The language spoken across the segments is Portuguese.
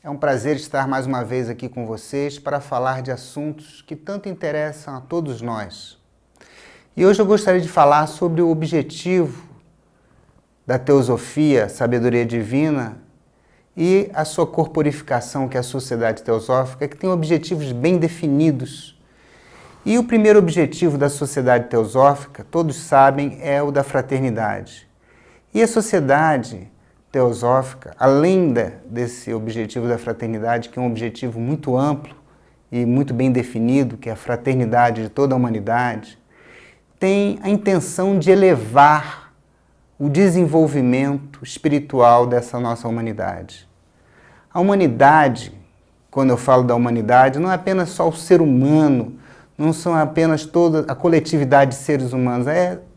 É um prazer estar mais uma vez aqui com vocês para falar de assuntos que tanto interessam a todos nós. E hoje eu gostaria de falar sobre o objetivo da teosofia, sabedoria divina, e a sua corporificação, que é a sociedade teosófica, que tem objetivos bem definidos. E o primeiro objetivo da sociedade teosófica, todos sabem, é o da fraternidade. E a sociedade teosófica, além desse objetivo da fraternidade, que é um objetivo muito amplo e muito bem definido, que é a fraternidade de toda a humanidade, tem a intenção de elevar o desenvolvimento espiritual dessa nossa humanidade. A humanidade, quando eu falo da humanidade, não é apenas só o ser humano, não são apenas toda a coletividade de seres humanos,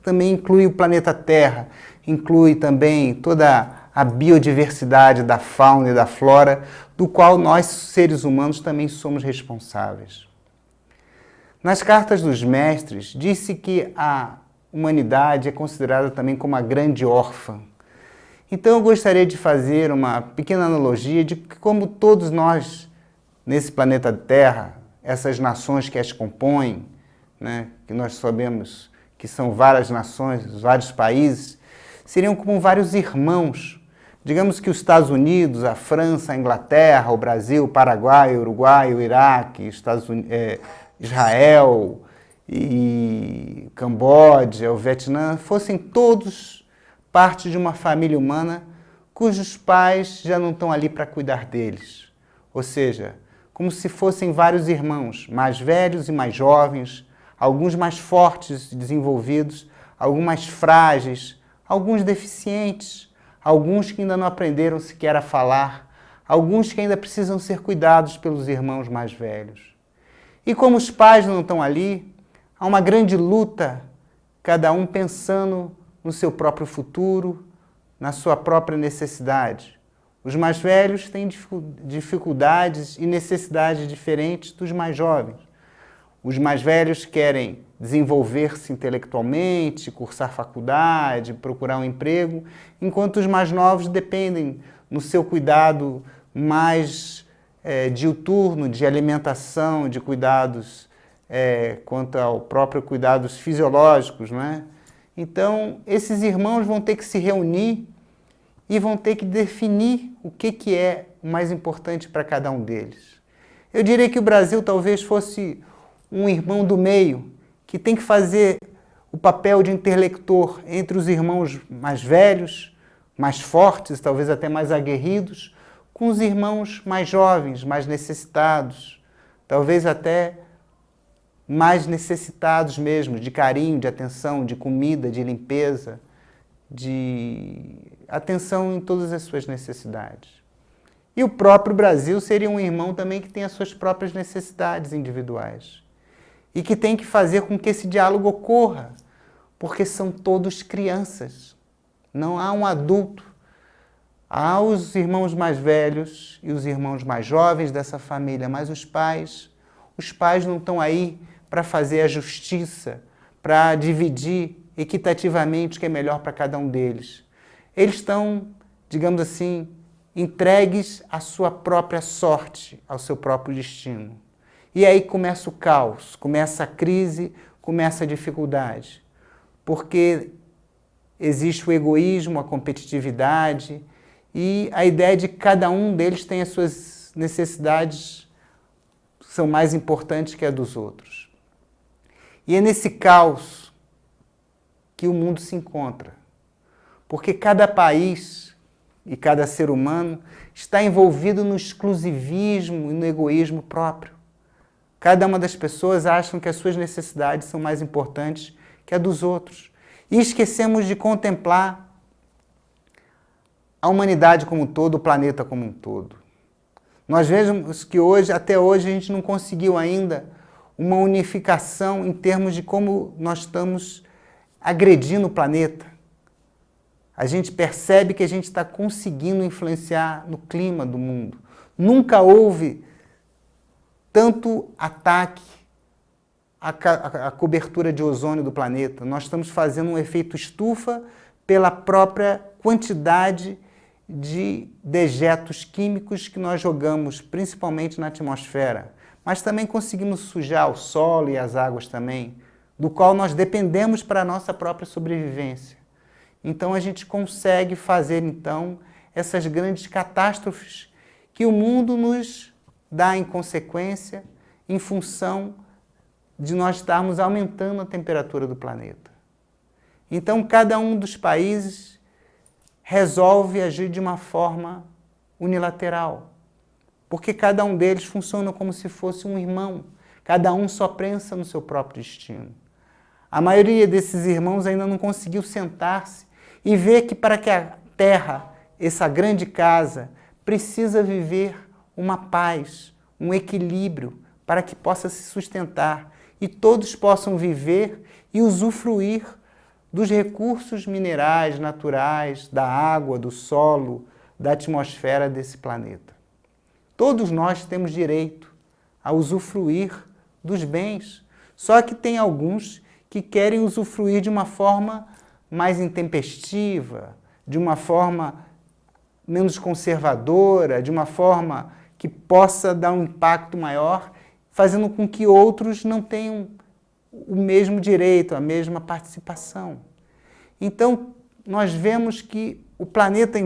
também inclui o planeta Terra, inclui também toda a biodiversidade da fauna e da flora, do qual nós, seres humanos, também somos responsáveis. Nas cartas dos mestres, disse que a humanidade é considerada também como a grande órfã. Então eu gostaria de fazer uma pequena analogia de que, como todos nós, nesse planeta Terra, essas nações que as compõem, que nós sabemos que são várias nações, vários países, seriam como vários irmãos. Digamos que os Estados Unidos, a França, a Inglaterra, o Brasil, o Paraguai, o Uruguai, o Iraque, Israel e Camboja, o Vietnã, fossem todos parte de uma família humana cujos pais já não estão ali para cuidar deles. Ou seja, como se fossem vários irmãos, mais velhos e mais jovens, alguns mais fortes e desenvolvidos, alguns mais frágeis, alguns deficientes, alguns que ainda não aprenderam sequer a falar, alguns que ainda precisam ser cuidados pelos irmãos mais velhos. E como os pais não estão ali, há uma grande luta, cada um pensando no seu próprio futuro, na sua própria necessidade. Os mais velhos têm dificuldades e necessidades diferentes dos mais jovens. Os mais velhos querem desenvolver-se intelectualmente, cursar faculdade, procurar um emprego, enquanto os mais novos dependem no seu cuidado mais diuturno, de alimentação, de cuidados quanto ao próprio cuidados fisiológicos, não é? Então, esses irmãos vão ter que se reunir e vão ter que definir o que é o mais importante para cada um deles. Eu diria que o Brasil talvez fosse um irmão do meio, que tem que fazer o papel de interlocutor entre os irmãos mais velhos, mais fortes, talvez até mais aguerridos, com os irmãos mais jovens, mais necessitados, talvez até mais necessitados mesmo, de carinho, de atenção, de comida, de limpeza, de atenção em todas as suas necessidades. E o próprio Brasil seria um irmão também que tem as suas próprias necessidades individuais e que tem que fazer com que esse diálogo ocorra, porque são todos crianças, não há um adulto. Há os irmãos mais velhos e os irmãos mais jovens dessa família, mas os pais não estão aí para fazer a justiça, para dividir equitativamente o que é melhor para cada um deles. Eles estão, digamos assim, entregues à sua própria sorte, ao seu próprio destino. E aí começa o caos, começa a crise, começa a dificuldade. Porque existe o egoísmo, a competitividade e a ideia de que cada um deles tem as suas necessidades que são mais importantes que a dos outros. E é nesse caos que o mundo se encontra. Porque cada país e cada ser humano está envolvido no exclusivismo e no egoísmo próprio. Cada uma das pessoas acham que as suas necessidades são mais importantes que a dos outros. E esquecemos de contemplar a humanidade como um todo, o planeta como um todo. Nós vemos que até hoje, a gente não conseguiu ainda uma unificação em termos de como nós estamos agredindo o planeta. A gente percebe que a gente está conseguindo influenciar no clima do mundo. Nunca houve tanto ataque à cobertura de ozônio do planeta. Nós estamos fazendo um efeito estufa pela própria quantidade de dejetos químicos que nós jogamos principalmente na atmosfera, mas também conseguimos sujar o solo e as águas também, do qual nós dependemos para a nossa própria sobrevivência. Então a gente consegue fazer então essas grandes catástrofes que o mundo nos dá em consequência, em função de nós estarmos aumentando a temperatura do planeta. Então cada um dos países resolve agir de uma forma unilateral, porque cada um deles funciona como se fosse um irmão, cada um só pensa no seu próprio destino. A maioria desses irmãos ainda não conseguiu sentar-se e ver que para que a Terra, essa grande casa, precisa viver uma paz, um equilíbrio, para que possa se sustentar e todos possam viver e usufruir dos recursos minerais, naturais, da água, do solo, da atmosfera desse planeta. Todos nós temos direito a usufruir dos bens, só que tem alguns que querem usufruir de uma forma mais intempestiva, de uma forma menos conservadora, de uma forma que possa dar um impacto maior, fazendo com que outros não tenham o mesmo direito, a mesma participação. Então, nós vemos que o planeta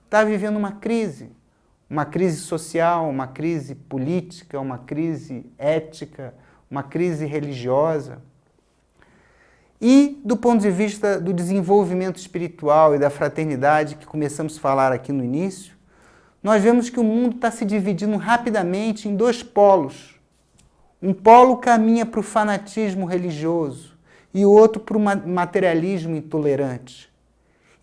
está vivendo uma crise social, uma crise política, uma crise ética, uma crise religiosa. E, do ponto de vista do desenvolvimento espiritual e da fraternidade, que começamos a falar aqui no início, nós vemos que o mundo está se dividindo rapidamente em dois polos. Um polo caminha para o fanatismo religioso e o outro para o materialismo intolerante.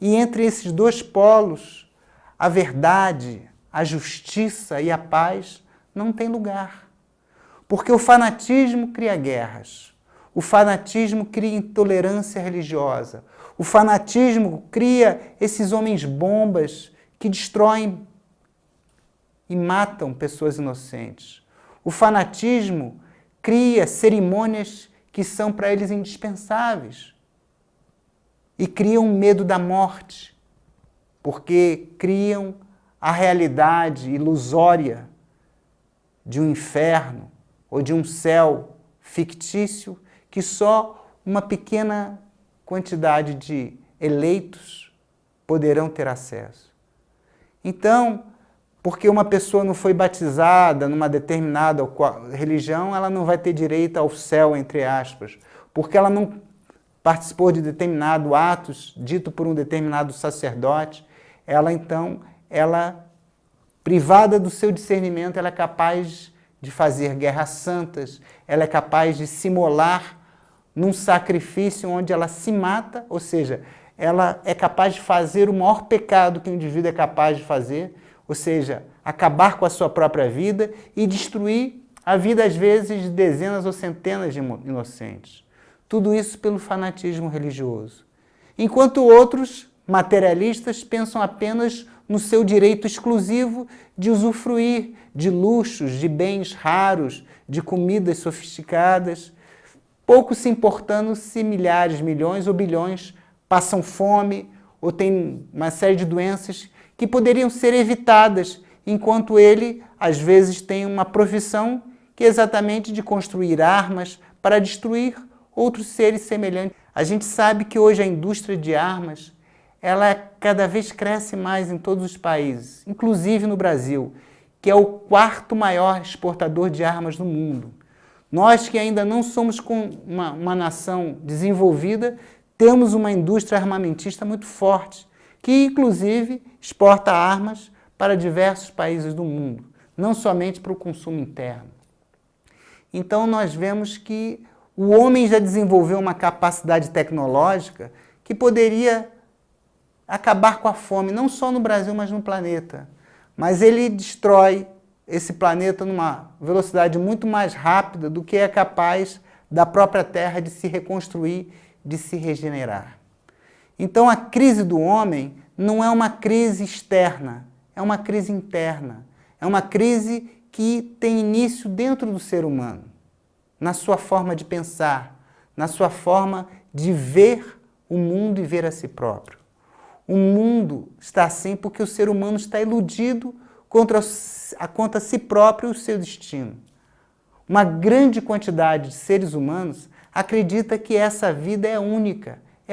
E entre esses dois polos, a verdade, a justiça e a paz não têm lugar. Porque o fanatismo cria guerras. O fanatismo cria intolerância religiosa. O fanatismo cria esses homens-bombas que destroem e matam pessoas inocentes. O fanatismo cria cerimônias que são para eles indispensáveis. E criam medo da morte, porque criam a realidade ilusória de um inferno ou de um céu fictício que só uma pequena quantidade de eleitos poderão ter acesso. Então, porque uma pessoa não foi batizada numa determinada religião, ela não vai ter direito ao céu, entre aspas. Porque ela não participou de determinado atos dito por um determinado sacerdote, ela privada do seu discernimento, ela é capaz de fazer guerras santas, ela é capaz de se imolar num sacrifício onde ela se mata, ou seja, ela é capaz de fazer o maior pecado que um indivíduo é capaz de fazer, ou seja, acabar com a sua própria vida e destruir a vida, às vezes, de dezenas ou centenas de inocentes. Tudo isso pelo fanatismo religioso. Enquanto outros, materialistas, pensam apenas no seu direito exclusivo de usufruir de luxos, de bens raros, de comidas sofisticadas, pouco se importando se milhares, milhões ou bilhões passam fome ou têm uma série de doenças que poderiam ser evitadas, enquanto ele, às vezes, tem uma profissão que é exatamente de construir armas para destruir outros seres semelhantes. A gente sabe que hoje a indústria de armas, ela cada vez cresce mais em todos os países, inclusive no Brasil, que é o quarto maior exportador de armas do mundo. Nós que ainda não somos uma nação desenvolvida, temos uma indústria armamentista muito forte, que inclusive exporta armas para diversos países do mundo, não somente para o consumo interno. Então nós vemos que o homem já desenvolveu uma capacidade tecnológica que poderia acabar com a fome, não só no Brasil, mas no planeta. Mas ele destrói esse planeta numa velocidade muito mais rápida do que é capaz da própria Terra de se reconstruir, de se regenerar. Então a crise do homem não é uma crise externa, é uma crise interna. É uma crise que tem início dentro do ser humano, na sua forma de pensar, na sua forma de ver o mundo e ver a si próprio. O mundo está assim porque o ser humano está iludido contra si próprio e o seu destino. Uma grande quantidade de seres humanos acredita que essa vida é a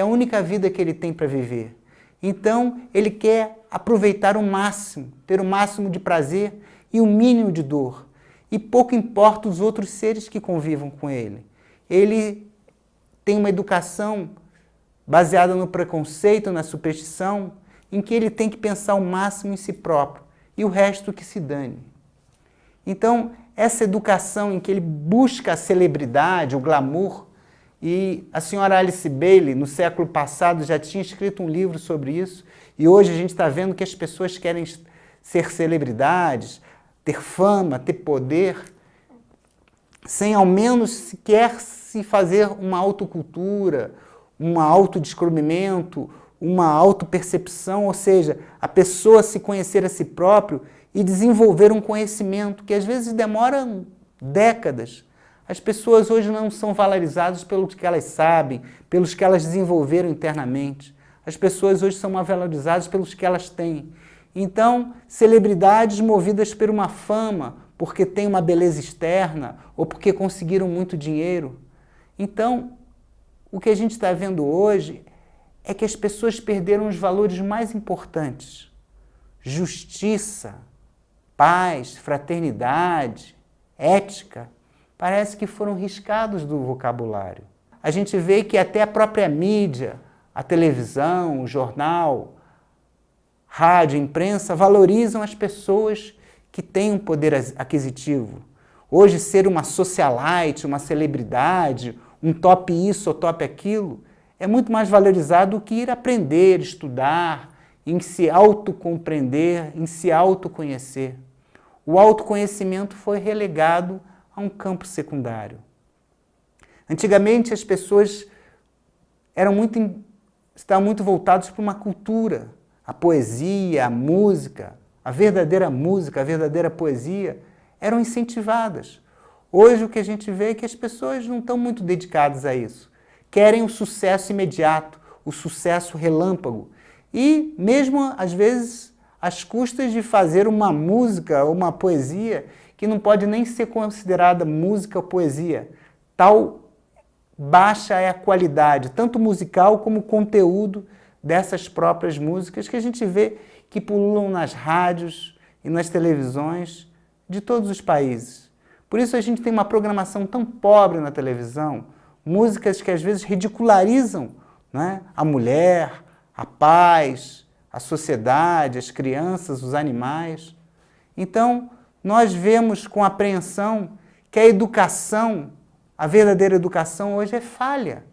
única vida que ele tem para viver. Então, ele quer aproveitar o máximo, ter o máximo de prazer e o mínimo de dor. E pouco importa os outros seres que convivam com ele. Ele tem uma educação baseada no preconceito, na superstição, em que ele tem que pensar o máximo em si próprio e o resto que se dane. Então, essa educação em que ele busca a celebridade, o glamour, e a senhora Alice Bailey, no século passado, já tinha escrito um livro sobre isso, e hoje a gente está vendo que as pessoas querem ser celebridades, ter fama, ter poder, sem ao menos sequer se fazer uma autocultura, um autodescobrimento, uma autopercepção, ou seja, a pessoa se conhecer a si próprio e desenvolver um conhecimento que às vezes demora décadas. As pessoas hoje não são valorizadas pelo que elas sabem, pelos que elas desenvolveram internamente. As pessoas hoje são valorizadas pelos que elas têm. Então, celebridades movidas por uma fama, porque têm uma beleza externa ou porque conseguiram muito dinheiro. Então, o que a gente está vendo hoje é que as pessoas perderam os valores mais importantes. Justiça, paz, fraternidade, ética, parece que foram riscados do vocabulário. A gente vê que até a própria mídia, a televisão, o jornal, rádio, imprensa, valorizam as pessoas que têm um poder aquisitivo. Hoje, ser uma socialite, uma celebridade, um top isso ou top aquilo, é muito mais valorizado do que ir aprender, estudar, em se autocompreender, em se autoconhecer. O autoconhecimento foi relegado a um campo secundário. Antigamente, as pessoas estavam muito voltadas para uma cultura, a poesia, a música, a verdadeira poesia, eram incentivadas. Hoje o que a gente vê é que as pessoas não estão muito dedicadas a isso. Querem o sucesso imediato, o sucesso relâmpago. E mesmo, às vezes, às custas de fazer uma música ou uma poesia que não pode nem ser considerada música ou poesia. Tal baixa é a qualidade, tanto musical como conteúdo dessas próprias músicas que a gente vê que pululam nas rádios e nas televisões de todos os países. Por isso a gente tem uma programação tão pobre na televisão, músicas que às vezes ridicularizam, né, a mulher, a paz, a sociedade, as crianças, os animais. Então, nós vemos com apreensão que a educação, a verdadeira educação hoje é falha.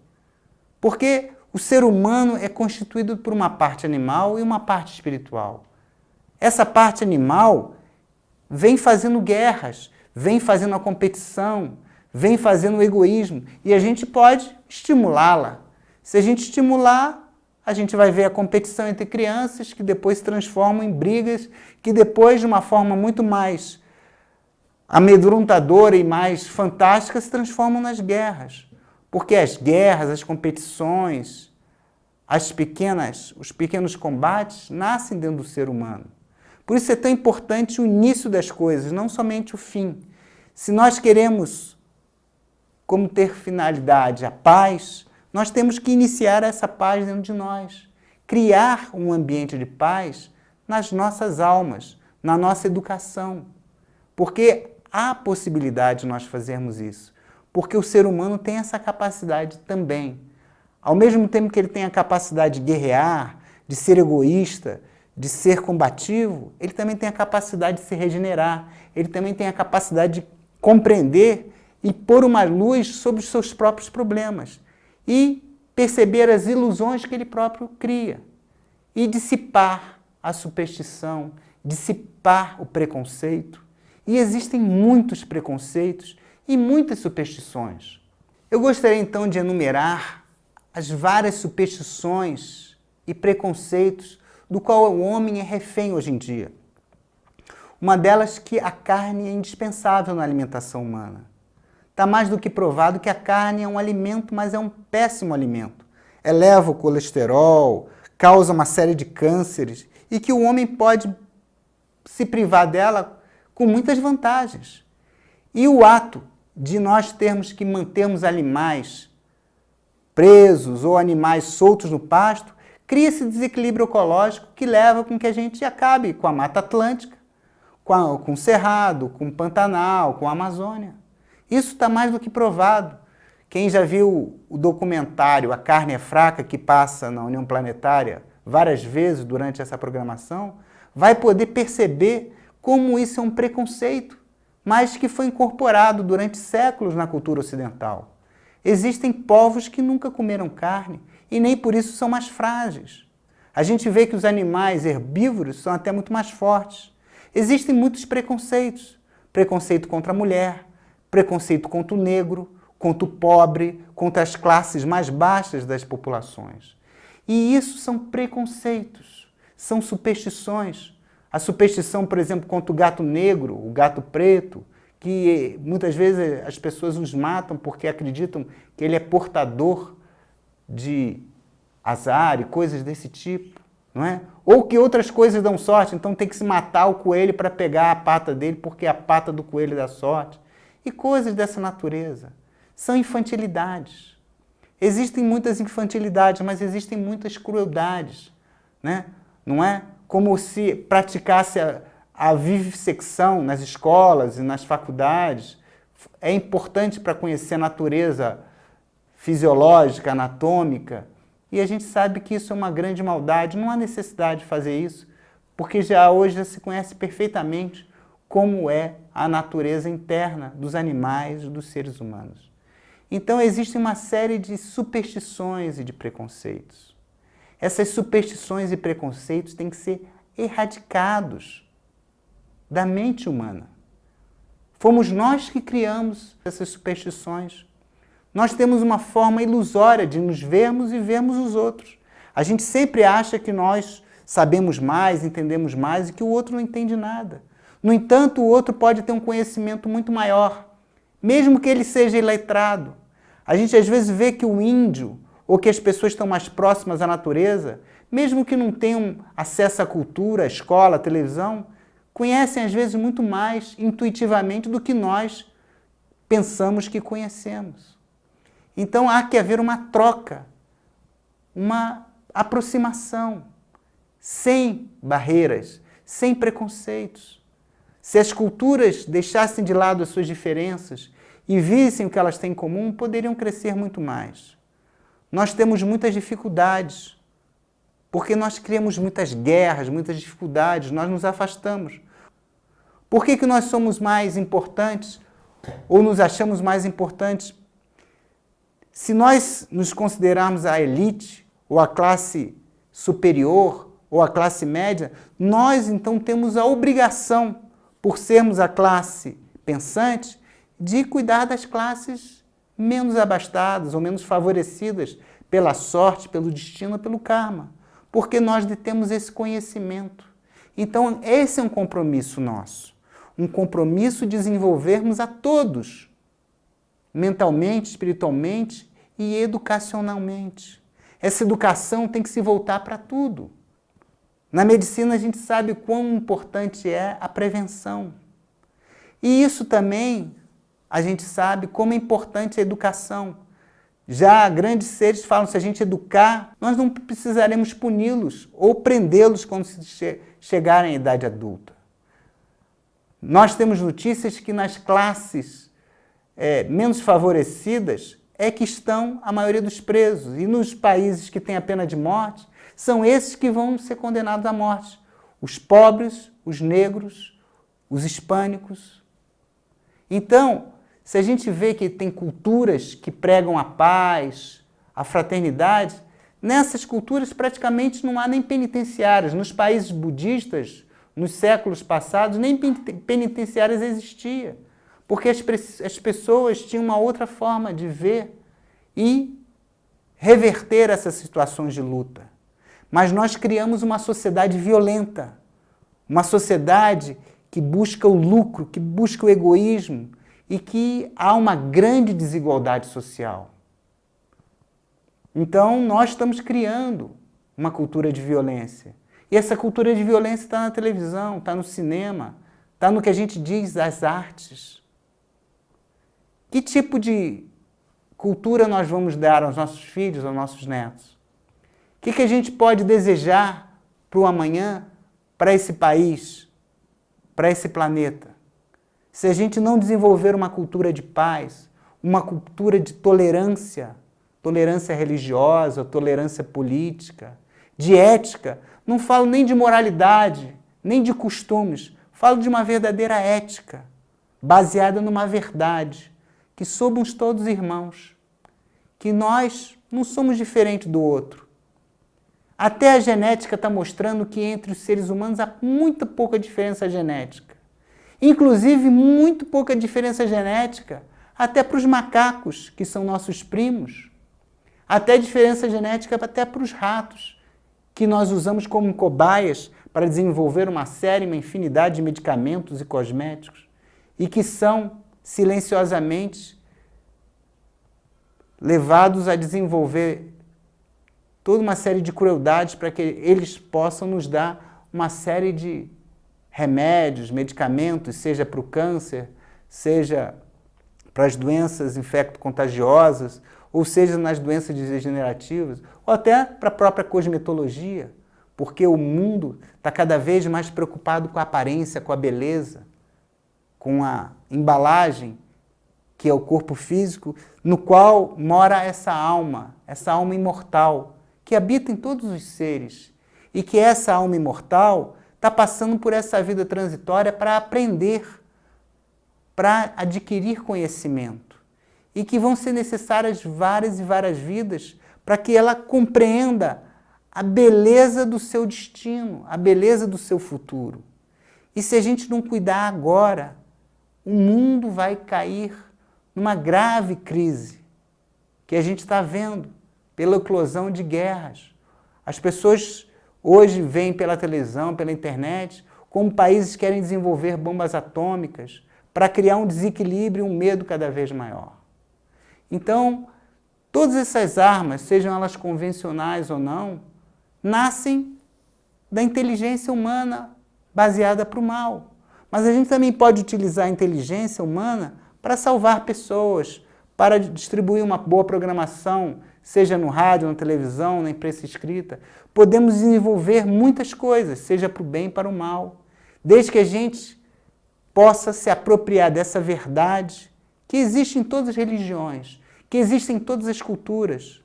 Porque o ser humano é constituído por uma parte animal e uma parte espiritual. Essa parte animal vem fazendo guerras, vem fazendo a competição, vem fazendo o egoísmo, e a gente pode estimulá-la. Se a gente estimular, a gente vai ver a competição entre crianças, que depois se transformam em brigas, que depois, de uma forma muito mais amedrontadora e mais fantástica, se transformam nas guerras. Porque as guerras, as competições, os pequenos combates nascem dentro do ser humano. Por isso é tão importante o início das coisas, não somente o fim. Se nós queremos, como ter finalidade, a paz, nós temos que iniciar essa paz dentro de nós. Criar um ambiente de paz nas nossas almas, na nossa educação. Porque há possibilidade de nós fazermos isso. Porque o ser humano tem essa capacidade também. Ao mesmo tempo que ele tem a capacidade de guerrear, de ser egoísta, de ser combativo, ele também tem a capacidade de se regenerar, ele também tem a capacidade de compreender e pôr uma luz sobre os seus próprios problemas e perceber as ilusões que ele próprio cria e dissipar a superstição, dissipar o preconceito. E existem muitos preconceitos e muitas superstições. Eu gostaria então de enumerar as várias superstições e preconceitos do qual o homem é refém hoje em dia. Uma delas que a carne é indispensável na alimentação humana. Está mais do que provado que a carne é um alimento, mas é um péssimo alimento. Eleva o colesterol, causa uma série de cânceres e que o homem pode se privar dela com muitas vantagens. E o ato de nós termos que mantermos animais presos ou animais soltos no pasto cria esse desequilíbrio ecológico que leva com que a gente acabe com a Mata Atlântica, com o Cerrado, com o Pantanal, com a Amazônia. Isso está mais do que provado. Quem já viu o documentário A Carne é Fraca, que passa na União Planetária várias vezes durante essa programação, vai poder perceber como isso é um preconceito, mas que foi incorporado durante séculos na cultura ocidental. Existem povos que nunca comeram carne e nem por isso são mais frágeis. A gente vê que os animais herbívoros são até muito mais fortes. Existem muitos preconceitos. Preconceito contra a mulher, preconceito contra o negro, contra o pobre, contra as classes mais baixas das populações. E isso são preconceitos, são superstições. A superstição, por exemplo, contra o gato negro, o gato preto, que muitas vezes as pessoas os matam porque acreditam que ele é portador de azar e coisas desse tipo, não é? Ou que outras coisas dão sorte, então tem que se matar o coelho para pegar a pata dele porque a pata do coelho dá sorte. E coisas dessa natureza. São infantilidades. Existem muitas infantilidades, mas existem muitas crueldades, né? Não é? Como se praticasse a vivissecção nas escolas e nas faculdades. É importante para conhecer a natureza fisiológica, anatômica, e a gente sabe que isso é uma grande maldade. Não há necessidade de fazer isso, porque hoje já se conhece perfeitamente como é a natureza interna dos animais e dos seres humanos. Então existe uma série de superstições e de preconceitos. Essas superstições e preconceitos têm que ser erradicados da mente humana. Fomos nós que criamos essas superstições. Nós temos uma forma ilusória de nos vermos e vermos os outros. A gente sempre acha que nós sabemos mais, entendemos mais e que o outro não entende nada. No entanto, o outro pode ter um conhecimento muito maior, mesmo que ele seja iletrado. A gente às vezes vê que o índio, ou que as pessoas estão mais próximas à natureza, mesmo que não tenham acesso à cultura, à escola, à televisão, conhecem às vezes muito mais intuitivamente do que nós pensamos que conhecemos. Então há que haver uma troca, uma aproximação, sem barreiras, sem preconceitos. Se as culturas deixassem de lado as suas diferenças e vissem o que elas têm em comum, poderiam crescer muito mais. Nós temos muitas dificuldades, porque nós criamos muitas guerras, muitas dificuldades, nós nos afastamos. Por que nós somos mais importantes ou nos achamos mais importantes? Se nós nos considerarmos a elite, ou a classe superior, ou a classe média, nós então temos a obrigação, por sermos a classe pensante, de cuidar das classes menos abastadas ou menos favorecidas pela sorte, pelo destino, pelo karma. Porque nós detemos esse conhecimento. Então, esse é um compromisso nosso. Um compromisso de desenvolvermos a todos, mentalmente, espiritualmente e educacionalmente. Essa educação tem que se voltar para tudo. Na medicina a gente sabe quão importante é a prevenção. E isso também a gente sabe como é importante a educação. Já grandes seres falam que se a gente educar, nós não precisaremos puni-los ou prendê-los quando chegarem à idade adulta. Nós temos notícias que nas classes menos favorecidas é que estão a maioria dos presos. E nos países que têm a pena de morte, são esses que vão ser condenados à morte. Os pobres, os negros, os hispânicos. Então, se a gente vê que tem culturas que pregam a paz, a fraternidade, nessas culturas praticamente não há nem penitenciárias. Nos países budistas, nos séculos passados, nem penitenciárias existia. Porque as pessoas tinham uma outra forma de ver e reverter essas situações de luta. Mas nós criamos uma sociedade violenta, uma sociedade que busca o lucro, que busca o egoísmo e que há uma grande desigualdade social. Então, nós estamos criando uma cultura de violência. E essa cultura de violência está na televisão, está no cinema, está no que a gente diz, as artes. Que tipo de cultura nós vamos dar aos nossos filhos, aos nossos netos? O que a gente pode desejar para o amanhã, para esse país, para esse planeta? Se a gente não desenvolver uma cultura de paz, uma cultura de tolerância, tolerância religiosa, tolerância política, de ética, não falo nem de moralidade, nem de costumes, falo de uma verdadeira ética, baseada numa verdade, que somos todos irmãos, que nós não somos diferentes do outro. Até a genética está mostrando que entre os seres humanos há muito pouca diferença genética. Inclusive, muito pouca diferença genética até para os macacos, que são nossos primos. Até diferença genética até para os ratos, que nós usamos como cobaias para desenvolver uma infinidade de medicamentos e cosméticos, e que são silenciosamente levados a desenvolver toda uma série de crueldades para que eles possam nos dar uma série de remédios, medicamentos, seja para o câncer, seja para as doenças infecto-contagiosas, ou seja nas doenças degenerativas, ou até para a própria cosmetologia, porque o mundo está cada vez mais preocupado com a aparência, com a beleza, com a embalagem, que é o corpo físico, no qual mora essa alma imortal, que habita em todos os seres, e que essa alma imortal está passando por essa vida transitória para aprender, para adquirir conhecimento, e que vão ser necessárias várias e várias vidas para que ela compreenda a beleza do seu destino, a beleza do seu futuro. E se a gente não cuidar agora, o mundo vai cair numa grave crise que a gente está vendo pela eclosão de guerras. As pessoas hoje veem pela televisão, pela internet, como países querem desenvolver bombas atômicas para criar um desequilíbrio e um medo cada vez maior. Então, todas essas armas, sejam elas convencionais ou não, nascem da inteligência humana baseada para o mal. Mas a gente também pode utilizar a inteligência humana para salvar pessoas, para distribuir uma boa programação, seja no rádio, na televisão, na imprensa escrita. Podemos desenvolver muitas coisas, seja para o bem e para o mal, desde que a gente possa se apropriar dessa verdade que existe em todas as religiões, que existe em todas as culturas,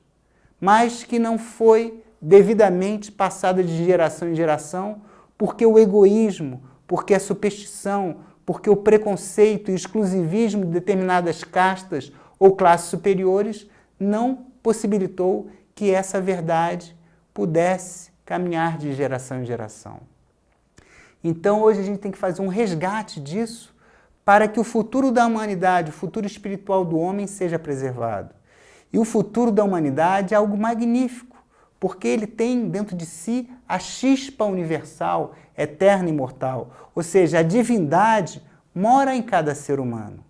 mas que não foi devidamente passada de geração em geração, porque o egoísmo, porque a superstição, porque o preconceito e exclusivismo de determinadas castas ou classes superiores não possibilitou que essa verdade pudesse caminhar de geração em geração. Então hoje a gente tem que fazer um resgate disso para que o futuro da humanidade, o futuro espiritual do homem seja preservado. E o futuro da humanidade é algo magnífico, porque ele tem dentro de si a chispa universal, eterna e imortal. Ou seja, a divindade mora em cada ser humano.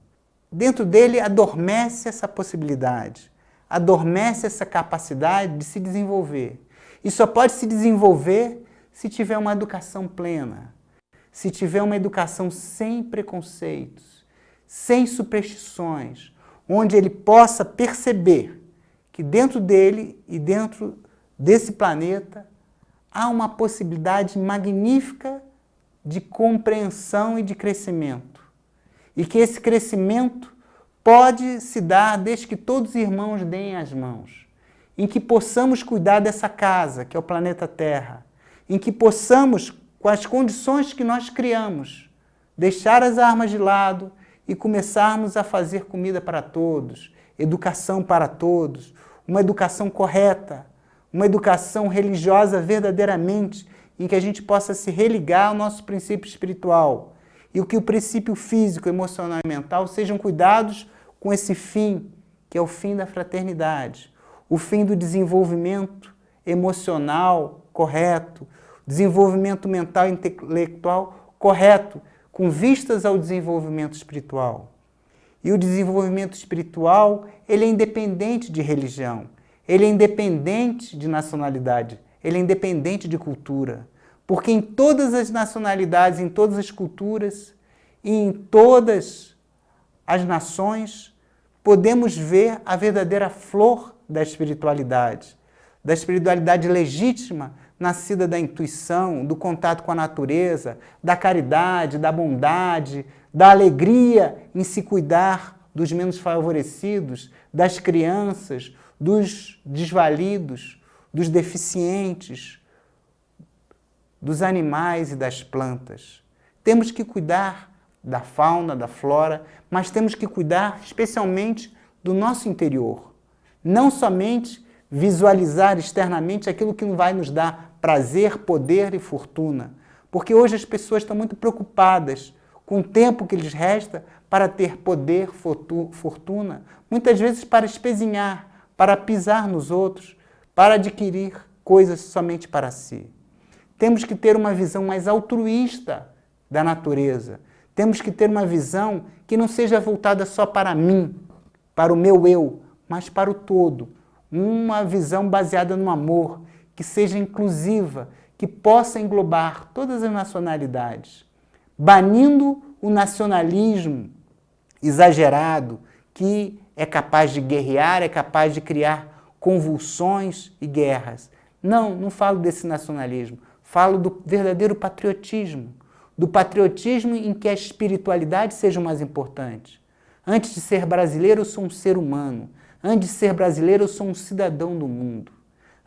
Dentro dele adormece essa possibilidade, adormece essa capacidade de se desenvolver. E só pode se desenvolver se tiver uma educação plena, se tiver uma educação sem preconceitos, sem superstições, onde ele possa perceber que dentro dele e dentro desse planeta há uma possibilidade magnífica de compreensão e de crescimento. E que esse crescimento pode se dar desde que todos os irmãos deem as mãos, em que possamos cuidar dessa casa, que é o planeta Terra, em que possamos, com as condições que nós criamos, deixar as armas de lado e começarmos a fazer comida para todos, educação para todos, uma educação correta, uma educação religiosa verdadeiramente, em que a gente possa se religar ao nosso princípio espiritual e o que o princípio físico, emocional e mental sejam cuidados com esse fim, que é o fim da fraternidade, o fim do desenvolvimento emocional correto, desenvolvimento mental e intelectual correto, com vistas ao desenvolvimento espiritual. E o desenvolvimento espiritual, ele é independente de religião, ele é independente de nacionalidade, ele é independente de cultura. Porque em todas as nacionalidades, em todas as culturas e em todas as nações, podemos ver a verdadeira flor da espiritualidade legítima, nascida da intuição, do contato com a natureza, da caridade, da bondade, da alegria em se cuidar dos menos favorecidos, das crianças, dos desvalidos, dos deficientes, dos animais e das plantas. Temos que cuidar da fauna, da flora, mas temos que cuidar especialmente do nosso interior. Não somente visualizar externamente aquilo que vai nos dar prazer, poder e fortuna. Porque hoje as pessoas estão muito preocupadas com o tempo que lhes resta para ter poder, fortuna, muitas vezes para espezinhar, para pisar nos outros, para adquirir coisas somente para si. Temos que ter uma visão mais altruísta da natureza. Temos que ter uma visão que não seja voltada só para mim, para o meu eu, mas para o todo. Uma visão baseada no amor, que seja inclusiva, que possa englobar todas as nacionalidades, banindo o nacionalismo exagerado, que é capaz de guerrear, é capaz de criar convulsões e guerras. Não falo desse nacionalismo, falo do verdadeiro patriotismo, do patriotismo em que a espiritualidade seja o mais importante. Antes de ser brasileiro, eu sou um ser humano. Antes de ser brasileiro, eu sou um cidadão do mundo.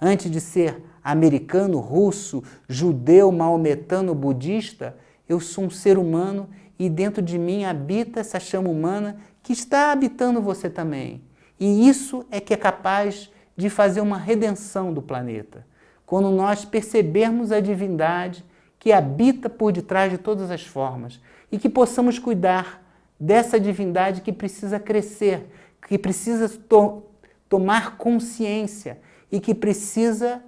Antes de ser americano, russo, judeu, maometano, budista, eu sou um ser humano e dentro de mim habita essa chama humana que está habitando você também. E isso é que é capaz de fazer uma redenção do planeta. Quando nós percebermos a divindade que habita por detrás de todas as formas e que possamos cuidar dessa divindade que precisa crescer, que precisa tomar consciência e que precisa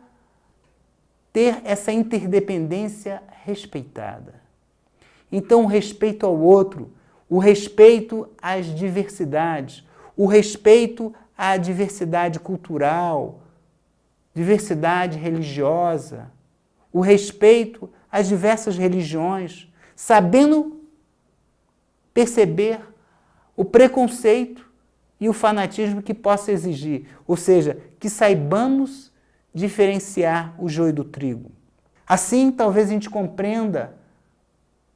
ter essa interdependência respeitada. Então, o respeito ao outro, o respeito às diversidades, o respeito à diversidade cultural, diversidade religiosa, o respeito às diversas religiões, sabendo perceber o preconceito e o fanatismo que possa exigir, ou seja, que saibamos diferenciar o joio do trigo. Assim, talvez a gente compreenda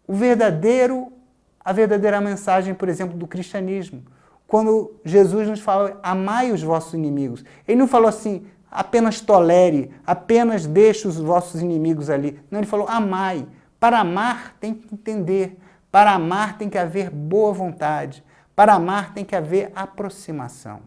a verdadeira mensagem, por exemplo, do cristianismo. Quando Jesus nos fala, amai os vossos inimigos. Ele não falou assim, apenas tolere, apenas deixe os vossos inimigos ali. Não, ele falou, amai. Para amar tem que entender. Para amar tem que haver boa vontade. Para amar tem que haver aproximação.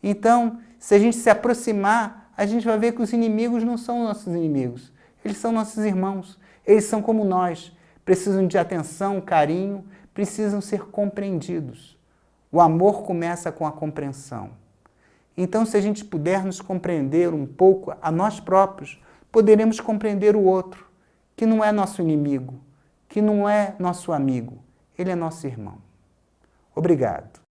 Então, se a gente se aproximar, a gente vai ver que os inimigos não são nossos inimigos. Eles são nossos irmãos. Eles são como nós. Precisam de atenção, carinho, precisam ser compreendidos. O amor começa com a compreensão. Então, se a gente puder nos compreender um pouco a nós próprios, poderemos compreender o outro, que não é nosso inimigo, que não é nosso amigo, ele é nosso irmão. Obrigado.